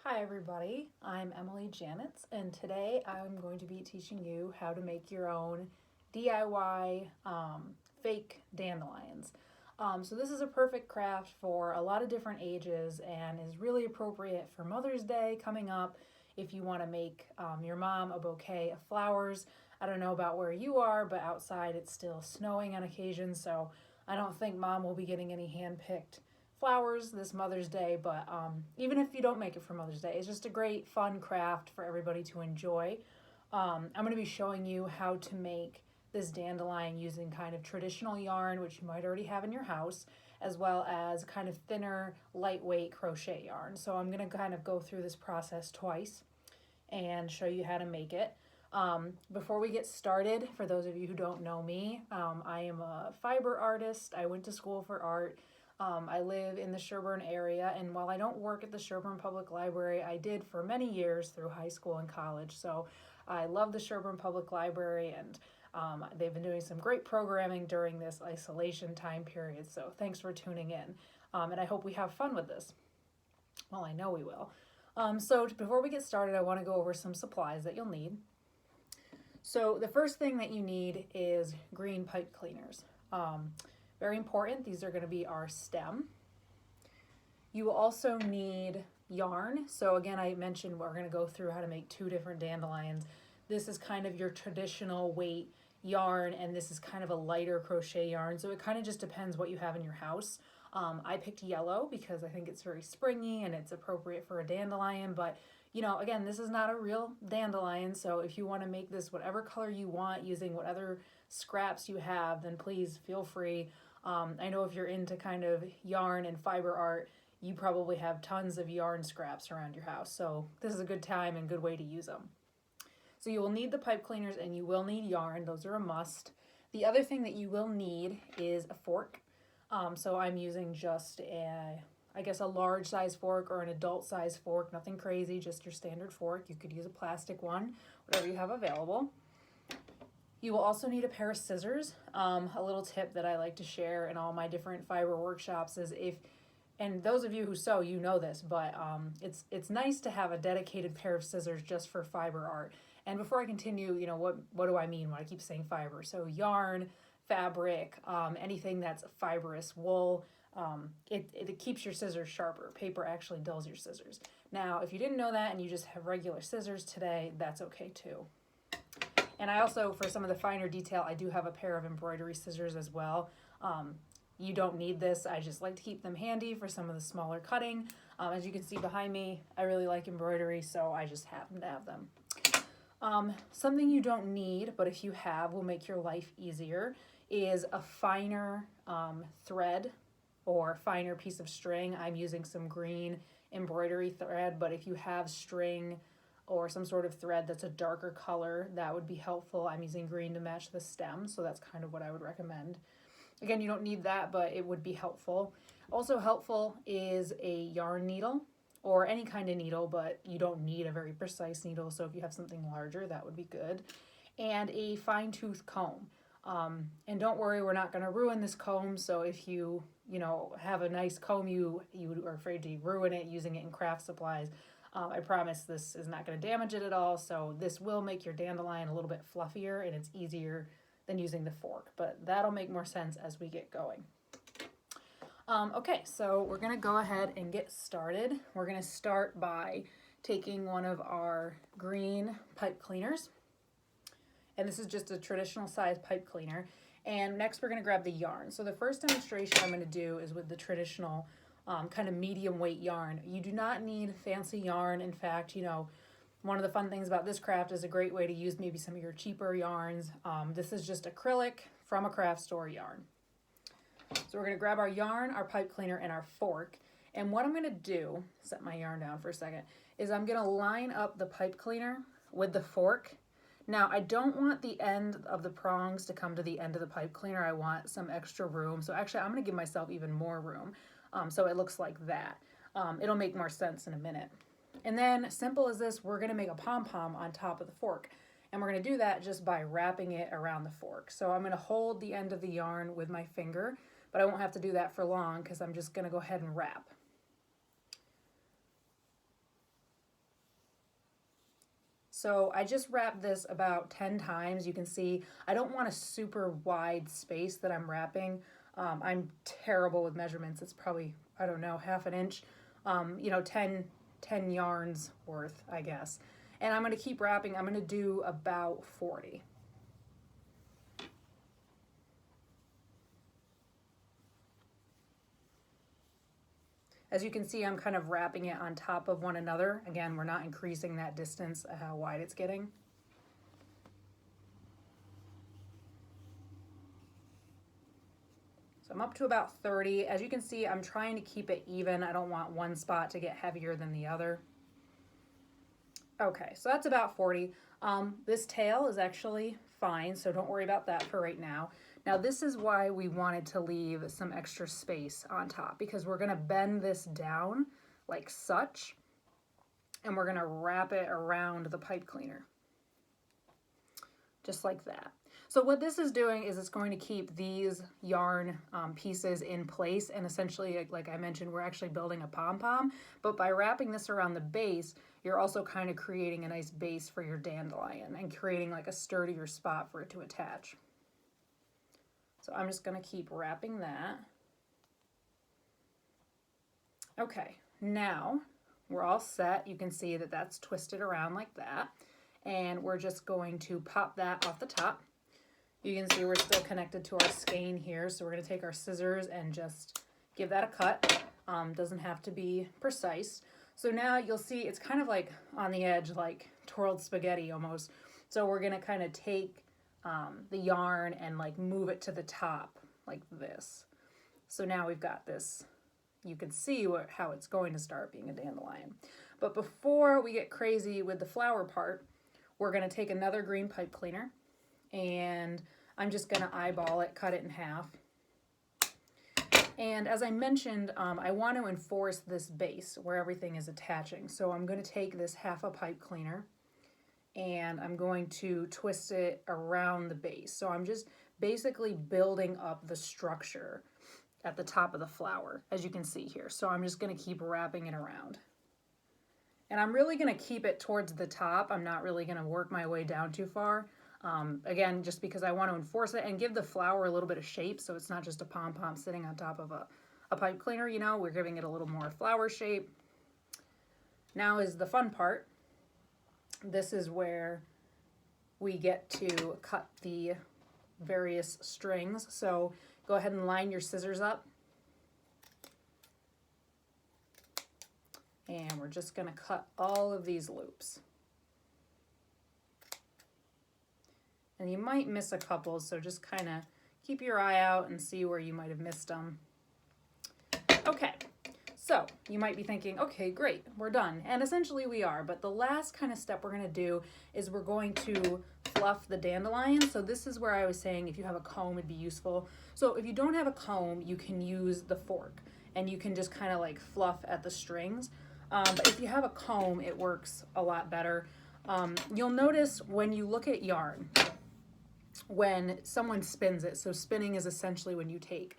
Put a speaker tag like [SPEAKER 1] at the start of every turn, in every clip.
[SPEAKER 1] Hi everybody, I'm Emily Janetz, and today I'm going to be teaching you how to make your own DIY fake dandelions. So this is a perfect craft for a lot of different ages and is really appropriate for Mother's Day coming up if you want to make your mom a bouquet of flowers. I don't know about where you are, but outside it's still snowing on occasion, so I don't think mom will be getting any hand-picked flowers this Mother's Day, but even if you don't make it for Mother's Day, it's just a great fun craft for everybody to enjoy. I'm going to be showing you how to make this dandelion using kind of traditional yarn, which you might already have in your house, as well as kind of thinner, lightweight crochet yarn. So I'm going to kind of go through this process twice and show you how to make it. Before we get started, for those of you who don't know me, I am a fiber artist. I went to school for art. I live in the Sherburne area, and while I don't work at the Sherburne Public Library, I did for many years through high school and college. So I love the Sherburne Public Library, and they've been doing some great programming during this isolation time period. So thanks for tuning in, and I hope we have fun with this. Well, I know we will. So before we get started, I want to go over some supplies that you'll need. So the first thing that you need is green pipe cleaners. Very important, these are going to be our stem. You will also need yarn. So again, I mentioned we're going to go through how to make two different dandelions. This is kind of your traditional weight yarn, and this is kind of a lighter crochet yarn. So it kind of just depends what you have in your house. I picked yellow because I think it's very springy and it's appropriate for a dandelion, but again, this is not a real dandelion, so if you want to make this whatever color you want using whatever scraps you have, then please feel free. I know if you're into kind of yarn and fiber art, you probably have tons of yarn scraps around your house, so this is a good time and good way to use them. So you will need the pipe cleaners and you will need yarn. Those are a must. The other thing that you will need is a fork. So I'm using just a large size fork or an adult size fork, nothing crazy, just your standard fork. You could use a plastic one, whatever you have available. You will also need a pair of scissors. A little tip that I like to share in all my different fiber workshops is and those of you who sew, you know this, but it's nice to have a dedicated pair of scissors just for fiber art. And before I continue, what do I mean when I keep saying fiber? So yarn, fabric, anything that's fibrous, wool, it keeps your scissors sharper. Paper actually dulls your scissors. Now, if you didn't know that and you just have regular scissors today, that's okay too. And I also, for some of the finer detail, I do have a pair of embroidery scissors as well. You don't need this. I just like to keep them handy for some of the smaller cutting. As you can see behind me, I really like embroidery, so I just happen to have them. Something you don't need, but if you have, will make your life easier, is a finer thread or finer piece of string. I'm using some green embroidery thread, but if you have string or some sort of thread that's a darker color, that would be helpful. I'm using green to match the stem, so that's kind of what I would recommend. Again, you don't need that, but it would be helpful. Also helpful is a yarn needle or any kind of needle, but you don't need a very precise needle, so if you have something larger, that would be good. And a fine-tooth comb. And don't worry, we're not going to ruin this comb, so if you have a nice comb, you are afraid to ruin it using it in craft supplies, I promise this is not going to damage it at all, so this will make your dandelion a little bit fluffier and it's easier than using the fork, but that'll make more sense as we get going. Okay, so we're going to go ahead and get started. We're going to start by taking one of our green pipe cleaners, and this is just a traditional size pipe cleaner, and next we're going to grab the yarn. So the first demonstration I'm going to do is with the traditional kind of medium weight yarn. You do not need fancy yarn. In fact, one of the fun things about this craft is a great way to use maybe some of your cheaper yarns. This is just acrylic from a craft store yarn. So we're going to grab our yarn, our pipe cleaner, and our fork. And what I'm going to do, set my yarn down for a second, is I'm going to line up the pipe cleaner with the fork. Now, I don't want the end of the prongs to come to the end of the pipe cleaner. I want some extra room. So actually, I'm going to give myself even more room. So it looks like that. It'll make more sense in a minute. And then, simple as this, we're going to make a pom-pom on top of the fork. And we're going to do that just by wrapping it around the fork. So I'm going to hold the end of the yarn with my finger, but I won't have to do that for long because I'm just going to go ahead and wrap. So I just wrapped this about 10 times. You can see I don't want a super wide space that I'm wrapping. I'm terrible with measurements. It's probably, I don't know, half an inch, 10 yarns worth, I guess. And I'm going to keep wrapping. I'm going to do about 40. As you can see, I'm kind of wrapping it on top of one another. Again, we're not increasing that distance of how wide it's getting. So I'm up to about 30. As you can see, I'm trying to keep it even. I don't want one spot to get heavier than the other. Okay, so that's about 40. This tail is actually fine, so don't worry about that for right now. Now this is why we wanted to leave some extra space on top, because we're gonna bend this down like such, and we're gonna wrap it around the pipe cleaner. Just like that. So what this is doing is it's going to keep these yarn pieces in place, and essentially, like I mentioned, we're actually building a pom-pom, but by wrapping this around the base, you're also kind of creating a nice base for your dandelion and creating like a sturdier spot for it to attach. So I'm just going to keep wrapping that. Okay, now we're all set. You can see that that's twisted around like that. And we're just going to pop that off the top. You can see we're still connected to our skein here. So we're going to take our scissors and just give that a cut. Doesn't have to be precise. So now you'll see it's kind of like on the edge, like twirled spaghetti almost. So we're going to kind of take the yarn and like move it to the top like this. So now we've got this, you can see how it's going to start being a dandelion. But before we get crazy with the flower part, we're going to take another green pipe cleaner, and I'm just going to eyeball it, cut it in half. And as I mentioned, I want to enforce this base where everything is attaching. So I'm going to take this half a pipe cleaner and I'm going to twist it around the base. So I'm just basically building up the structure at the top of the flower, as you can see here. So I'm just going to keep wrapping it around. And I'm really going to keep it towards the top. I'm not really going to work my way down too far. Again, just because I want to enforce it and give the flower a little bit of shape, so it's not just a pom-pom sitting on top of a pipe cleaner, you know, we're giving it a little more flower shape. Now is the fun part. This is where we get to cut the various strings. So go ahead and line your scissors up. And we're just going to cut all of these loops. And you might miss a couple, so just kind of keep your eye out and see where you might have missed them. Okay, so you might be thinking, okay, great, we're done. And essentially we are, but the last kind of step we're going to do is we're going to fluff the dandelion. So this is where I was saying if you have a comb, it'd be useful. So if you don't have a comb, you can use the fork, and you can just kind of like fluff at the strings. But if you have a comb, it works a lot better. You'll notice when you look at yarn, when someone spins it, so spinning is essentially when you take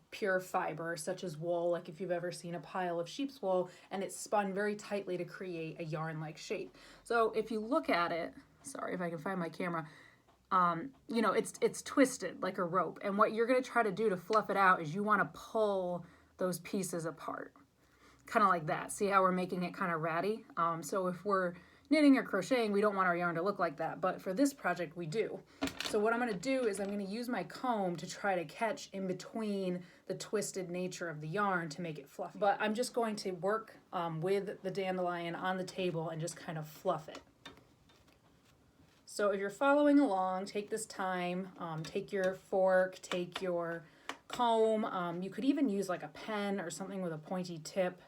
[SPEAKER 1] pure fiber, such as wool, like if you've ever seen a pile of sheep's wool, and it's spun very tightly to create a yarn-like shape. So if you look at it, sorry if I can find my camera, you know, it's twisted like a rope. And what you're going to try to do to fluff it out is you want to pull those pieces apart. Kind of like that. See how we're making it kind of ratty? So if we're knitting or crocheting, we don't want our yarn to look like that, but for this project we do. So what I'm going to do is I'm going to use my comb to try to catch in between the twisted nature of the yarn to make it fluffy. But I'm just going to work with the dandelion on the table and just kind of fluff it. So if you're following along, take this time, take your fork, take your comb. You could even use like a pen or something with a pointy tip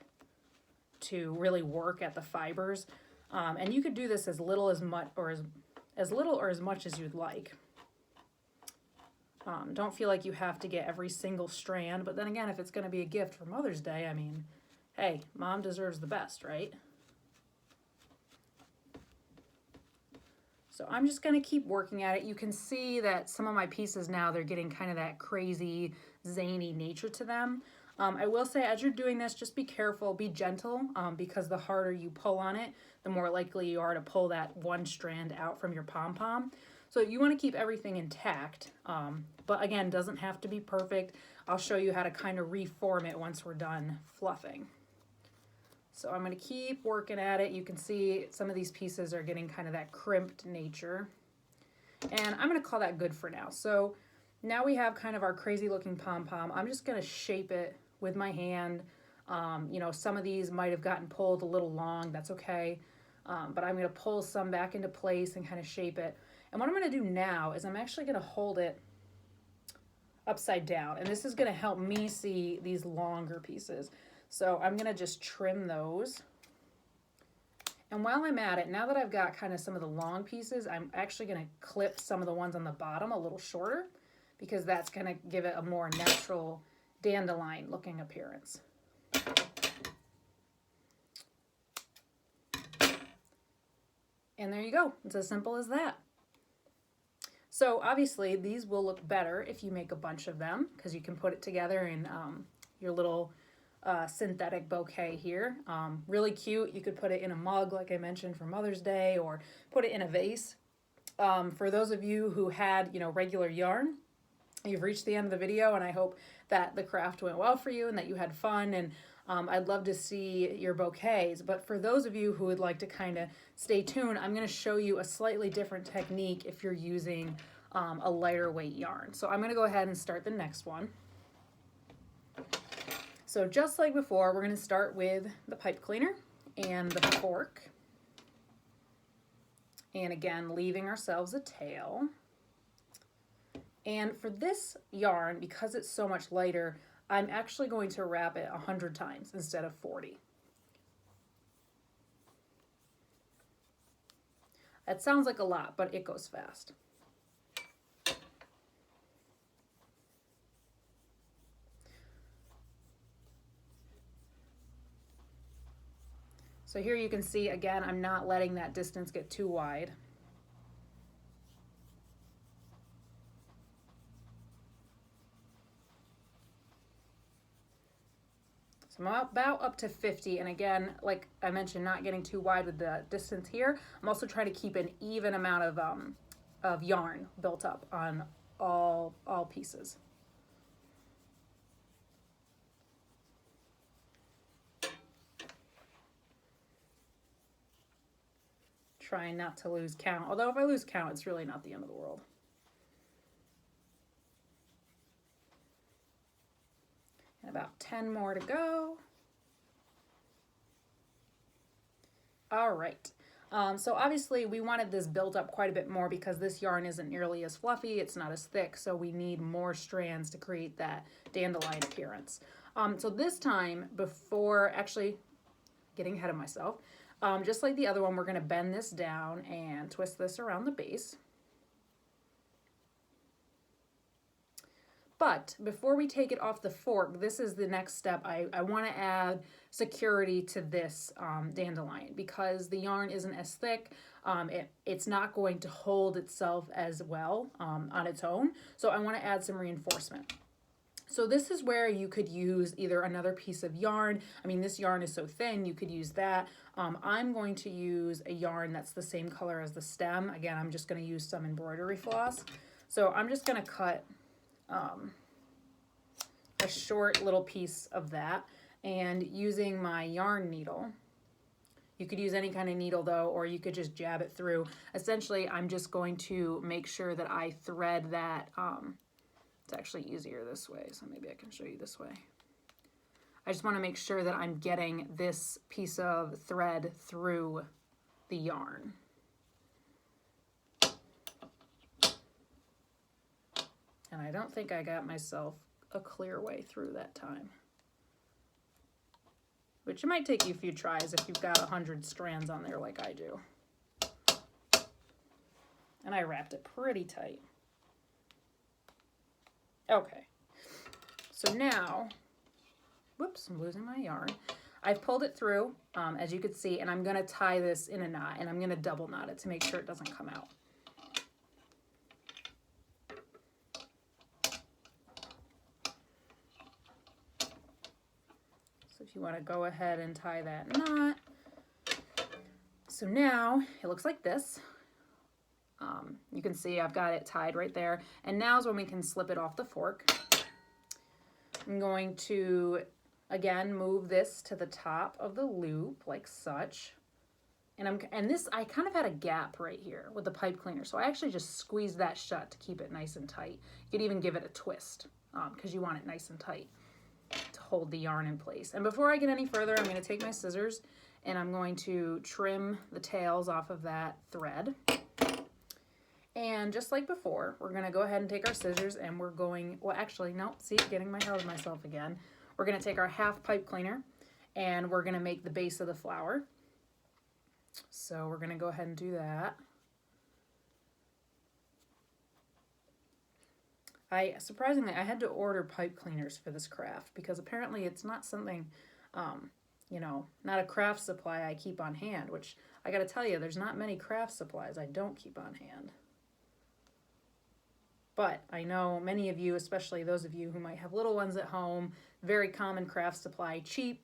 [SPEAKER 1] to really work at the fibers. And you could do this as little as much or as little or as much as you'd like. Don't feel like you have to get every single strand, but then again, if it's going to be a gift for Mother's Day, I mean, hey, mom deserves the best, right? So I'm just going to keep working at it. You can see that some of my pieces now, they're getting kind of that crazy zany nature to them. I will say, as you're doing this, just be careful, be gentle, because the harder you pull on it, the more likely you are to pull that one strand out from your pom-pom. So you want to keep everything intact, but again, doesn't have to be perfect. I'll show you how to kind of reform it once we're done fluffing. So I'm going to keep working at it. You can see some of these pieces are getting kind of that crimped nature. And I'm going to call that good for now. So now we have kind of our crazy looking pom-pom. I'm just going to shape it with my hand. You know, some of these might have gotten pulled a little long. That's okay. But I'm going to pull some back into place and kind of shape it. And what I'm going to do now is I'm actually going to hold it upside down. And this is going to help me see these longer pieces. So I'm going to just trim those. And while I'm at it, now that I've got kind of some of the long pieces, I'm actually going to clip some of the ones on the bottom a little shorter, because that's going to give it a more natural dandelion looking appearance. And there you go. It's as simple as that. So obviously these will look better if you make a bunch of them, because you can put it together in your little synthetic bouquet here. Really cute. You could put it in a mug like I mentioned for Mother's Day, or put it in a vase. For those of you who had, you know, regular yarn, you've reached the end of the video, and I hope that the craft went well for you and that you had fun. And I'd love to see your bouquets. But for those of you who would like to kind of stay tuned, I'm going to show you a slightly different technique if you're using a lighter weight yarn. So I'm going to go ahead and start the next one. So just like before, we're going to start with the pipe cleaner and the fork. And again, leaving ourselves a tail. And for this yarn, because it's so much lighter, I'm actually going to wrap it 100 times instead of 40. That sounds like a lot, but it goes fast. So here you can see, again, I'm not letting that distance get too wide. So I'm about up to 50, and again, like I mentioned, not getting too wide with the distance here. I'm also trying to keep an even amount of yarn built up on all pieces. Trying not to lose count, although if I lose count, it's really not the end of the world. And about 10 more to go. All right. So obviously we wanted this built up quite a bit more because this yarn isn't nearly as fluffy, it's not as thick, so we need more strands to create that dandelion appearance. So this time, before actually getting ahead of myself, just like the other one, we're going to bend this down and twist this around the base. But before we take it off the fork, this is the next step. I want to add security to this dandelion because the yarn isn't as thick. It's not going to hold itself as well on its own. So I want to add some reinforcement. So this is where you could use either another piece of yarn. I mean, this yarn is so thin, you could use that. I'm going to use a yarn that's the same color as the stem. Again, I'm just going to use some embroidery floss. So I'm just going to cut a short little piece of that, and using my yarn needle. You could use any kind of needle though, or you could just jab it through. Essentially, I'm just going to make sure that I thread that. It's actually easier this way, so maybe I can show you this way. I just want to make sure that I'm getting this piece of thread through the yarn. And I don't think I got myself a clear way through that time. Which it might take you a few tries if you've got 100 strands on there like I do. And I wrapped it pretty tight. Okay, so now, whoops, I'm losing my yarn. I've pulled it through, as you can see, and I'm going to tie this in a knot, and I'm going to double knot it to make sure it doesn't come out. if you want to go ahead and tie that knot. So now it looks like this. You can see I've got it tied right there. And now's when we can slip it off the fork. I'm going to, again, move this to the top of the loop like such. And this, I kind of had a gap right here with the pipe cleaner. So I actually just squeezed that shut to keep it nice and tight. You could even give it a twist because you want it nice and tight to hold the yarn in place. And before I get any further, I'm going to take my scissors and I'm going to trim the tails off of that thread. And just like before, we're going to go ahead and take our scissors and we're going, well actually, no, see, getting my hair with myself again. We're going to take our half pipe cleaner and we're going to make the base of the flower. So we're going to go ahead and do that. Surprisingly, I had to order pipe cleaners for this craft because apparently it's not something, you know, not a craft supply I keep on hand, which I got to tell you, there's not many craft supplies I don't keep on hand. But I know many of you, especially those of you who might have little ones at home, very common craft supply, cheap,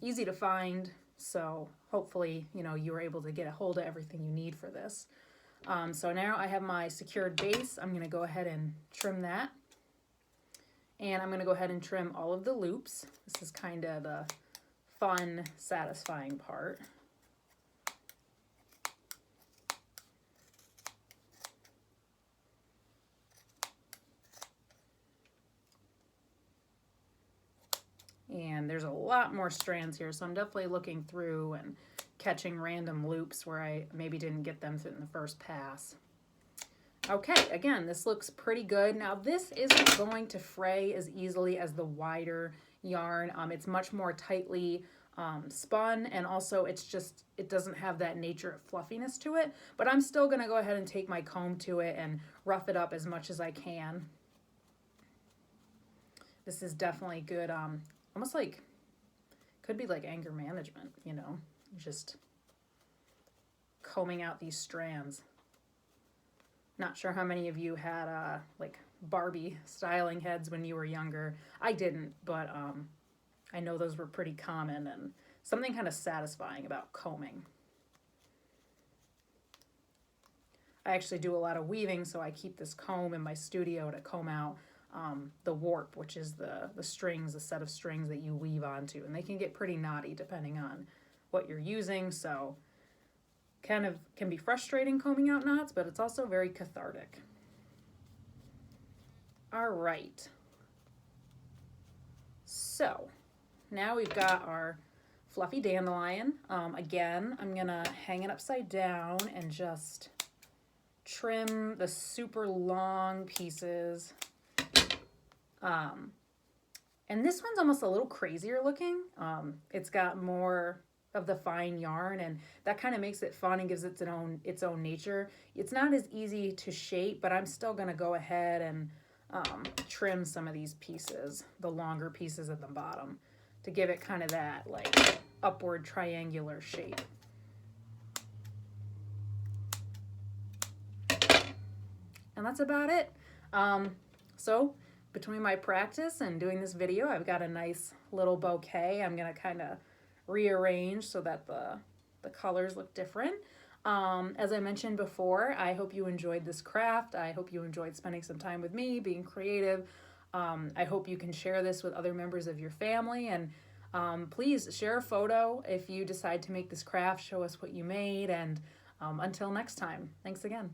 [SPEAKER 1] easy to find. So hopefully, you know, you were able to get a hold of everything you need for this. So now I have my secured base. I'm going to go ahead and trim that. And I'm going to go ahead and trim all of the loops. This is kind of the fun, satisfying part. And there's a lot more strands here, so I'm definitely looking through and catching random loops where I maybe didn't get them in the first pass. Okay, again, this looks pretty good. Now this isn't going to fray as easily as the wider yarn. It's much more tightly spun, and also it doesn't have that nature of fluffiness to it, but I'm still gonna go ahead and take my comb to it and rough it up as much as I can. This is definitely good, almost like, could be like anger management, you know, just combing out these strands. Not sure how many of you had like Barbie styling heads when you were younger. I didn't, but I know those were pretty common and something kind of satisfying about combing. I actually do a lot of weaving, so I keep this comb in my studio to comb out the warp, which is the strings, the set of strings that you weave onto, and they can get pretty knotty depending on what you're using, so kind of can be frustrating combing out knots, but it's also very cathartic. All right, so now we've got our fluffy dandelion. Again, I'm gonna hang it upside down and just trim the super long pieces. And this one's almost a little crazier looking. It's got more of the fine yarn, and that kind of makes it fun and gives it its own nature. It's not as easy to shape, but I'm still gonna go ahead and trim some of these pieces, the longer pieces at the bottom, to give it kind of that like upward triangular shape. And that's about it. So between my practice and doing this video, I've got a nice little bouquet. I'm gonna kind of rearrange so that the colors look different. As I mentioned before, I hope you enjoyed this craft. I hope you enjoyed spending some time with me, being creative. I hope you can share this with other members of your family, and please share a photo if you decide to make this craft. Show us what you made, and until next time, thanks again.